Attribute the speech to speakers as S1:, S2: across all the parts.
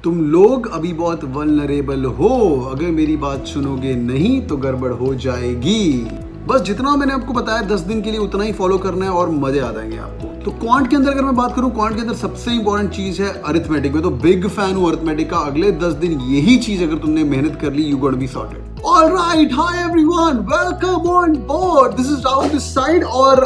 S1: तुम लोग अभी बहुत वल्नरेबल हो, अगर मेरी बात सुनोगे नहीं तो गड़बड़ हो जाएगी। बस जितना मैंने आपको बताया 10 दिन के लिए उतना ही फॉलो करना है और मजे आ जाएंगे आपको। तो क्वांट के अंदर अगर मैं बात करूं, क्वांट के अंदर सबसे इंपॉर्टेंट चीज है अरिथमेटिक। मैं तो बिग फैन हूं अरिथमेटिक का। अगले 10 दिन यही चीज अगर तुमने मेहनत कर ली, you gonna be sorted. Alright, hi everyone, welcome on board. This is Rahul this side और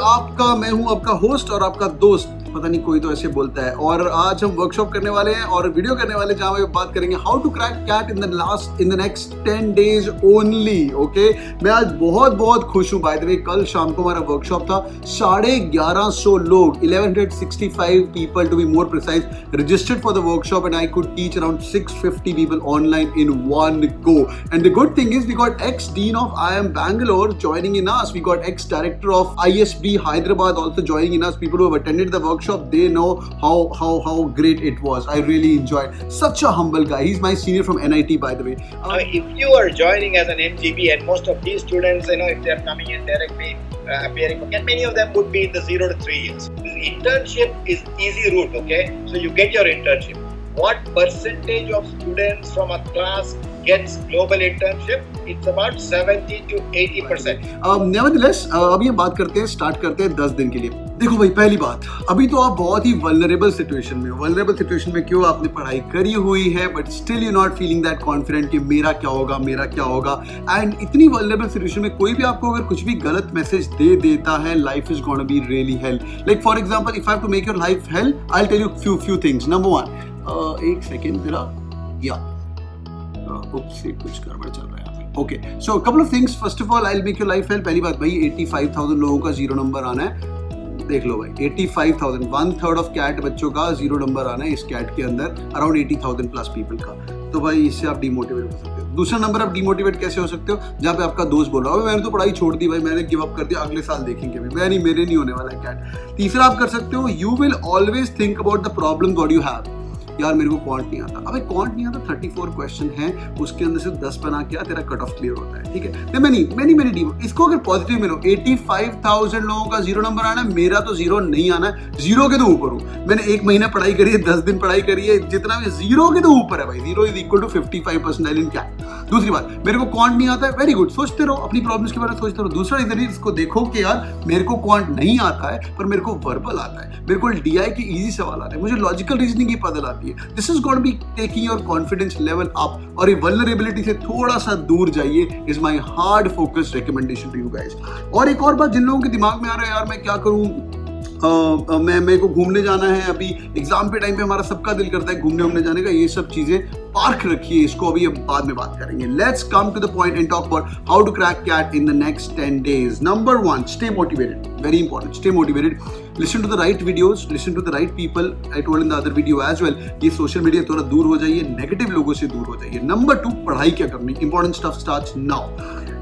S1: मैं हूं आपका होस्ट और आपका दोस्त। पता नहीं कोई तो ऐसे बोलता है। और आज हम वर्कशॉप करने वाले हैं और वीडियो करने वाले जहां पे बात करेंगे how to crack CAT in the next 10 days only. Okay, मैं आज बहुत खुश हूं। बाय द वे, कल शाम को हमारा वर्कशॉप था। 1150 लोग, 1165 people to be more precise, registered for the workshop, and I could teach around 650 people online in one go. And the good thing is we got ex-dean of IIM Bangalore joining in us. We got ex-director of ISB Hyderabad also joining in us. People who have attended the workshop, they know how great it was. I really enjoyed. Such a humble guy. He's my senior from NIT, by the way.
S2: If you are joining as an MGB, and most of these students, if they are coming in directly, appearing, and many of them would be in the 0 to 3 years. This internship is easy route, okay? So you get your internship. What percentage of students from a class gets global internship? It's about 70 to 80%.
S1: Nevertheless, अभी हम बात करते हैं, start करते हैं 10 दिन के लिए। देखो भाई, पहली बात, अभी तो आप बहुत ही वल्नरेबल सिचुएशन में हो। वल्नरेबल सिचुएशन में क्यों? आपने पढ़ाई करी हुई है but still you not feeling that confident कि मेरा क्या होगा। एंड इतनी वल्नरेबल सिचुएशन में कोई भी आपको अगर कुछ भी गलत मैसेज दे देता है, life is gonna be really hell. Like for example, if I have to make your life hell, I will tell you few things. Number 1, एक सेकेंड मेरा कुछ गड़बड़ चल रहा है यहाँ पे। Okay, so couple of things. First of all, I will make your life help. पहली बात भाई, 85,000 लोगों का 0 नंबर आना है। देख लो भाई, 85,000, 1/3 ऑफ कैट बच्चों का 0 नंबर आना है इस कैट के अंदर, अराउंड 80,000 प्लस पीपल का। तो भाई इससे आप डिमोटिवेट हो सकते हो। दूसरा नंबर, आप डिमोटिवेट कैसे हो सकते हो? जहाँ पे आपका दोस्त बोल रहा हो मैंने तो पढ़ाई छोड़ दी भाई, मैंने गिव अप कर दिया, अगले साल देखेंगे भाई, मेरे नहीं होने वाला है कैट। तीसरा आप कर सकते हो, you will always think about the problem what you have. यार मेरे को क्वांट नहीं आता। अबे क्वांट नहीं आता, 34 क्वेश्चन है, उसके अंदर से 10 बना के तेरा कट ऑफ क्लियर होता है, ठीक है। मैनी इसको अगर पॉजिटिव में लो, 85,000 लोगों का 0 नंबर आना है, मेरा तो 0 नहीं आना है। 0 के तो ऊपर हूँ। मैंने 1 महीना पढ़ाई करी है, 10 दिन पढ़ाई करी है, जितना भी 0 के तो ऊपर है भाई। 0 इज इक्वल टू 55% इन क्या। दूसरी बात, मेरे को क्वांट नहीं आता है, वेरी गुड, सोचते रहो अपनी प्रॉब्लम्स के बारे में, सोचते रहो। दूसरा रीजन इसको देखो कि यार मेरे को क्वांट नहीं आता है पर मेरे को वर्बल आता है, मेरे को डीआई के इजी सवाल आते हैं, मुझे लॉजिकल रीजनिंग की पजल आती है। This is going to be taking your confidence level up. और ये वल्नरेबिलिटी से थोड़ा सा दूर जाइए, is my hard focus recommendation to you guys. और एक और बात, जिन लोगों के दिमाग में आ रहा है यार मैं क्या करूं, मेरे को घूमने जाना है, अभी एग्जाम पे टाइम पे हमारा सबका दिल करता है घूमने जाने का, ये सब चीजें पार्क रखिए, इसको अभी बाद में बात करेंगे। Let's come to the point and talk about how to crack CAT in the next 10 days. Number 1, stay motivated. Very important. Stay motivated. Listen to the right videos. Listen to the right people. I told in the other video as well. ये social media थोड़ा दूर हो जाइए, negative लोगों से दूर हो जाइए। Number 2, पढ़ाई क्या करनी। Important stuff starts now.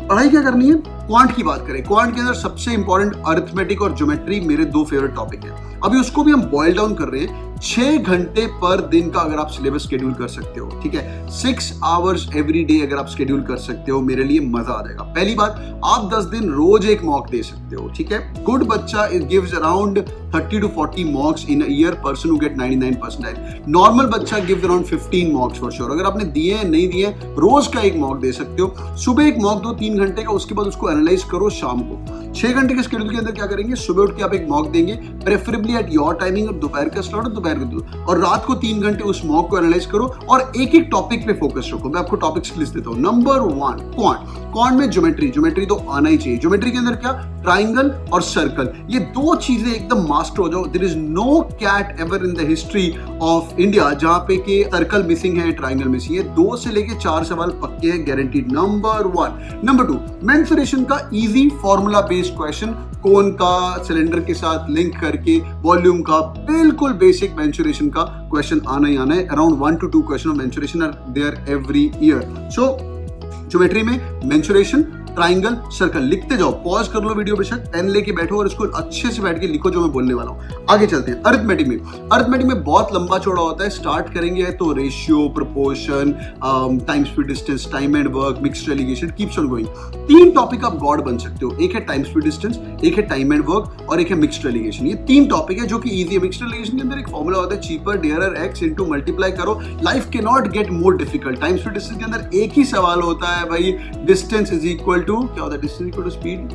S1: पढ़ाई क्या करनी है? क्वांट की बात करें, क्वांट के अंदर सबसे इंपॉर्टेंट अरिथमेटिक और ज्योमेट्री मेरे 2 फेवरेट टॉपिक हैं। अभी उसको भी हम बॉइल डाउन कर रहे हैं। 6 घंटे पर दिन का अगर आप सिलेबस शेड्यूल कर सकते हो, ठीक है, 6 hours एवरी डे अगर आप शेड्यूल कर सकते हो, मेरे लिए मजा आ जाएगा। पहली बात, आप 10 दिन रोज एक मॉक दे सकते हो, ठीक है। गुड बच्चा it gives around 30 to 40 mocks in a year, person who get 99 percentile। Normal बच्चा gives around 15 mocks for sure. अगर आपने दिए हैं नहीं दिए, रोज का एक मॉक दे सकते हो। सुबह एक मॉक दो 3 घंटे का, उसके बाद उसको एनालाइज करो शाम को। 6 घंटे के शेड्यूल के अंदर क्या करेंगे, सुबह उठ के आप एक मॉक देंगे, प्रेफरेबली एट योर टाइमिंग, और दोपहर का स्लॉट दोपहर को दो, और रात को 3 घंटे उस मॉक को एनालाइज करो और एक टॉपिक पे फोकस रखो। मैं आपको टॉपिक्स लिस्ट देता हूँ। नंबर 1, क्वांट में ज्योमेट्री तो आना ही चाहिए। ज्योमेट्री के अंदर क्या, ट्राइंगल और सर्कल, ये 2 चीजें एकदम मास्टर हो जाओ। There is no CAT ever in the history of India जहां पे के सर्कल मिसिंग है, ट्राइंगल मिसिंग है। 2 से लेके 4 सवाल पक्के हैं, गारंटीड। नंबर 1। नंबर 2, मेंसुरेशन का easy formula based question, cone का सिलेंडर के साथ लिंक करके, वॉल्यूम का बिल्कुल बेसिक मेंसुरेशन का क्वेश्चन आना ही आना है। Around 1 to 2 question of mensuration are there every year. So geometry में मेंसुरेशन, ट्राइंगल, सर्कल। लिखते जाओ, पॉज कर लो वीडियो बेशक, पेन लेके बैठो और इसको अच्छे से बैठ के लिखो जो मैं बोलने वाला हूँ। आगे चलते हैं अरिथमेटिक में। अरिथमेटिक में बहुत लंबा चौड़ा होता है। स्टार्ट करेंगे तो ratio, proportion, time speed distance, time and work, mixed alligation, keeps on going. 3 topic आप गॉड बन सकते हो। एक है टाइम स्पीड डिस्टेंस, एक है टाइम एंड वर्क और एक है मिक्स्ड एलिगेशन। ये 3 टॉपिक है जो कि इजी है। मिक्स्ड एलिगेशन के अंदर एक फॉर्मूला होता है, cheaper dearer x into multiply करो, life can not get more difficult. Time speed distance के अंदर एक ही सवाल होता है भाई, डिस्टेंस इज इक्वल टू, क्या होता है distance equal to speed,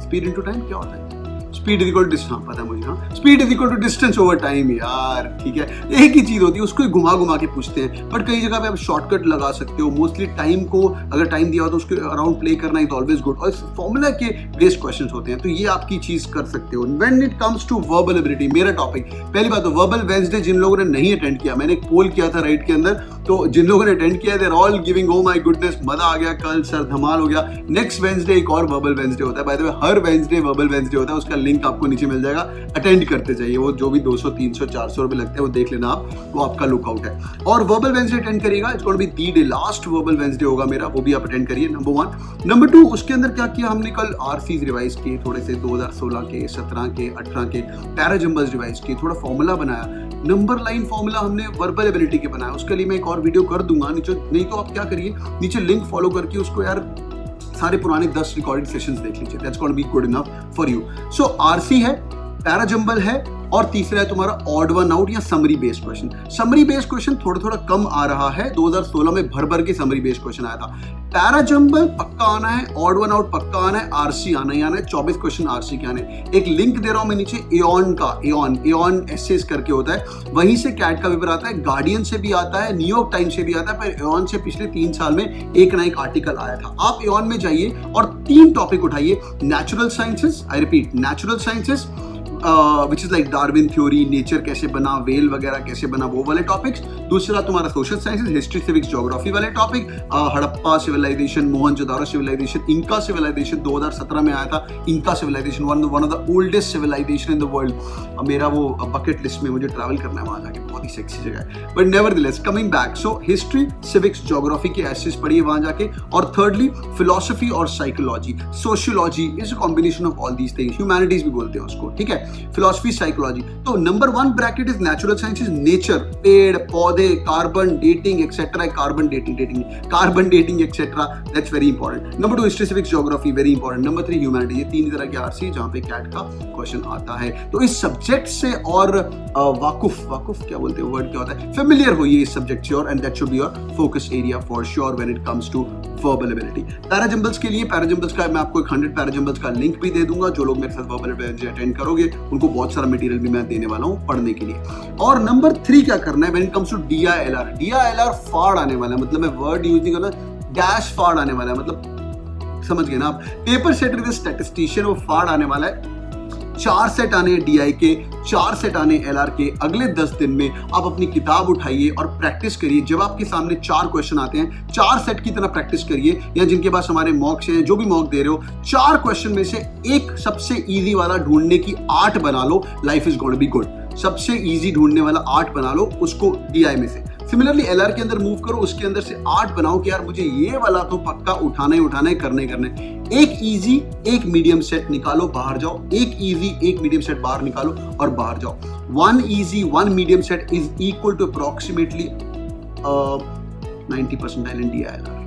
S1: speed into time, क्या होता है speed is equal to distance, पता है मुझे। हाँ, speed is equal to distance over time यार, ठीक है। एक ही चीज होती है, उसको घुमा घुमा के पूछते हैं, बट कई जगह पे आप शॉर्टकट लगा सकते हो। मोस्टली टाइम को, अगर टाइम दिया हो तो उसके अराउंड प्ले करना इज ऑलवेज गुड, और इस फॉर्मूला के बेस्ड क्वेश्चंस होते हैं, तो ये आपकी चीज कर सकते हो। When it comes to verbal ability, मेरा टॉपिक, पहली बात तो वर्बल वेडनेसडे जिन लोगों ने नहीं अटेंड किया, मैंने एक पोल किया था राइट के अंदर, तो जिन लोगों ने अटेंड किया, they are all giving oh my goodness, मजा आ गया, कल सर धमाल हो गया। नेक्स्ट वेडनेसडे एक और वर्बल वेडनेसडे होता है, by the way her Wednesday verbal Wednesday होता है, उसका लिंक आपको नीचे मिल जाएगा, अटेंड करते जाइए। वो जो भी 200 300 400 रुपए लगते हैं वो देख लेना आप, वो आपका लुकआउट है। और वर्बल वेडनेसडे अटेंड करिएगा, it's going to be the day, last verbal Wednesday होगा मेरा, वो भी आप अटेंड करिए, नंबर 1। नंबर 2, उसके अंदर क्या किया हमने, कल आरसीज रिवाइज किए थोड़े से, 2016 के, 17 के, 18 के, पैराजम्बल्स रिवाइज किए, थोड़ा फॉर्मूला बनाया, नंबर लाइन फॉर्मूला हमने वर्बल एबिलिटी के बनाया। उसके लिए मैं एक और वीडियो कर दूंगा नीचे, नहीं तो आप क्या करिए, नीचे लिंक फॉलो करके उसको यार सारे पुराने 10 रिकॉर्डेड सेशंस देख लीजिए, that's going to be good enough for you. So RC है, पैराजम्बल है, और तीसरा है तुम्हारा ऑड वन आउट या summary based question. Summary based question थोड़ा थोड़ा कम आ रहा है, 2016 में भर भर के समरी बेस्ड क्वेश्चन आया था। पैराजम्बल पक्का आना है, ऑड वन आउट पक्का आना है, आरसी आना ही आना है, 24 क्वेश्चन आरसी के आने। एक लिंक दे रहा हूं मैं नीचे, एऑन का, एऑन एसेस करके होता है, वहीं से कैट का पेपर आता है, गार्डियन से भी आता है, न्यूयॉर्क टाइम्स से भी आता है, पर एऑन से पिछले 3 साल में एक ना एक आर्टिकल आया था। आप एऑन में जाइए और 3 टॉपिक उठाइए, natural sciences, I repeat natural sciences, which is like Darwin theory, nature कैसे बना, वेल वगैरह कैसे बना, वो वाले टॉपिक्स। दूसरा तुम्हारा social sciences, history civics geography वाले topic, Harappa civilisation, Mohenjodaro civilisation, Inca civilisation 2017 में आया था, Inca civilisation one of the oldest civilisation in the world. मेरा वो बकेट लिस्ट में मुझे ट्रैवल करना है वहां जाके, बहुत ही सेक्सी जगह है, but nevertheless coming back. So history civics geography के एसेस पढ़िए वहां जाके। और थर्डली फिलोसफी और psychology, sociology is a combination of all these things, humanities भी बोलते हैं उसको, ठीक है, फिलोसफी साइकोलॉजी। तो number 1 bracket is natural sciences, nature, पेड़ पौधे, carbon dating etcetera, carbon dating etcetera, that's very important. Number 2 history civics geography, very important. Number 3 humanity, ये 3 तरह के आरसी जहां पे कैट का क्वेश्चन आता है। तो इस सब्जेक्ट से और वाकुफ क्या बोलते हैं, वर्ड क्या होता है, फेमिलियर होइए इस सब्जेक्ट से, और and that should be your focus area for sure when it comes to verbal ability. Parajumbles के लिए, पैराजम्बल्स का मैं आपको एक 100 पैराजम्बल्स का लिंक भी दे दूंगा, जो लोग मेरे साथ वर्बल एबिलिटी अटेंड करोगे उनको बहुत सारा मटेरियल भी मैं देने वाला हूं पढ़ने के लिए। और नंबर 3 क्या करना है, when it comes to DILR फाड़ आने वाला है, मतलब मैं वर्ड यूज नहीं करना, डैश फाड़ आने वाला है, मतलब समझ गए ना आप, पेपर सेट विद स्टैटिस्टिशियन, वो फाड़ आने वाला है। 4 सेट आने DI के, 4 सेट आने LR के। अगले 10 दिन में आप अपनी किताब उठाइए और प्रैक्टिस करिए। जब आपके सामने 4 क्वेश्चन आते हैं, 4 सेट की तरह प्रैक्टिस करिए, या जिनके पास हमारे मॉक्स हैं, जो भी मॉक दे रहे हो, 4 क्वेश्चन में से एक सबसे इजी वाला ढूंढने की आर्ट बना लो, life is going to be good. सबसे इजी ढूंढने वाला आर्ट बना लो उसको DI में से। सिमिलरली LR के अंदर मूव करो, उसके अंदर से 8 बनाओ कि यार मुझे ये वाला तो पक्का उठाना ही करने। एक इजी एक मीडियम सेट निकालो, बाहर जाओ, एक इजी एक मीडियम सेट बाहर निकालो और बाहर जाओ। 1 easy 1 medium set is equal to approximately 90 percentile in DILR,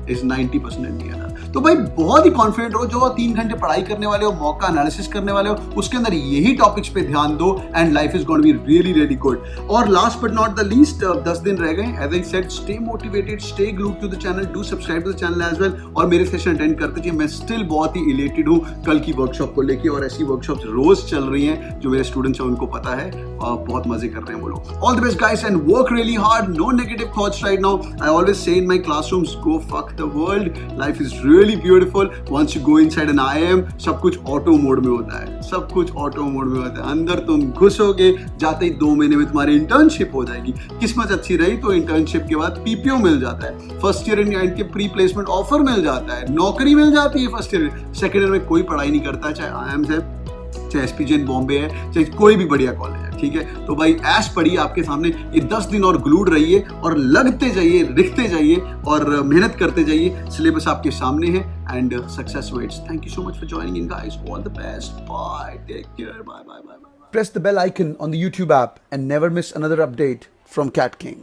S1: is 90 percent in DILR। तो भाई बहुत ही कॉन्फिडेंट रहो, जो 3 घंटे पढ़ाई करने वाले हो, मॉक एनालिसिस करने वाले हो, उसके अंदर यही टॉपिक्स पे ध्यान दो, and life is going to be really really good. और last but not the least, 10 दिन रह गए, as I said, stay motivated, stay glued to the channel, do subscribe to the channel as well, और मेरे session attend करते जाइए। मैं still बहुत ही इलेटेड हूँ कल की वर्कशॉप को लेके, और ऐसी वर्कशॉप्स रोज चल रही हैं, जो मेरे स्टूडेंट्स हैं उनको पता है, बहुत मजे कर रहे हैं वो लोग। All the best guys, and work really hard, no negative thoughts right now. I always say in my classrooms, go fuck the world, life is really beautiful once you go inside an IIM। सब कुछ auto mode में होता है, सब कुछ auto mode में होता है। अंदर तुम घुसोगे, जाते ही 2 महीने में तुम्हारी इंटर्नशिप हो जाएगी। किस्मत अच्छी रही तो इंटर्नशिप के बाद PPO मिल जाता है, फर्स्ट ईयर इनके प्री प्लेसमेंट ऑफर मिल जाता है, नौकरी मिल जाती है फर्स्ट ईयर। सेकेंड ईयर में कोई पढ़ाई नहीं करता है, चाहे IIM है, चाहे SPGN बॉम्बे है, चाहे कोई भी बढ़िया कॉलेज है। ठीक है। तो भाई ऐश पड़ी आपके सामने, ये 10 दिन और ग्लूड रहिए और लगते जाइए, लिखते जाइए और मेहनत करते जाइए। सिलेबस आपके सामने है and success waits. Thank you so much for joining in guys, all the best, bye, take care, bye bye bye bye. Press the bell icon on the YouTube app and never miss another update from Cat King.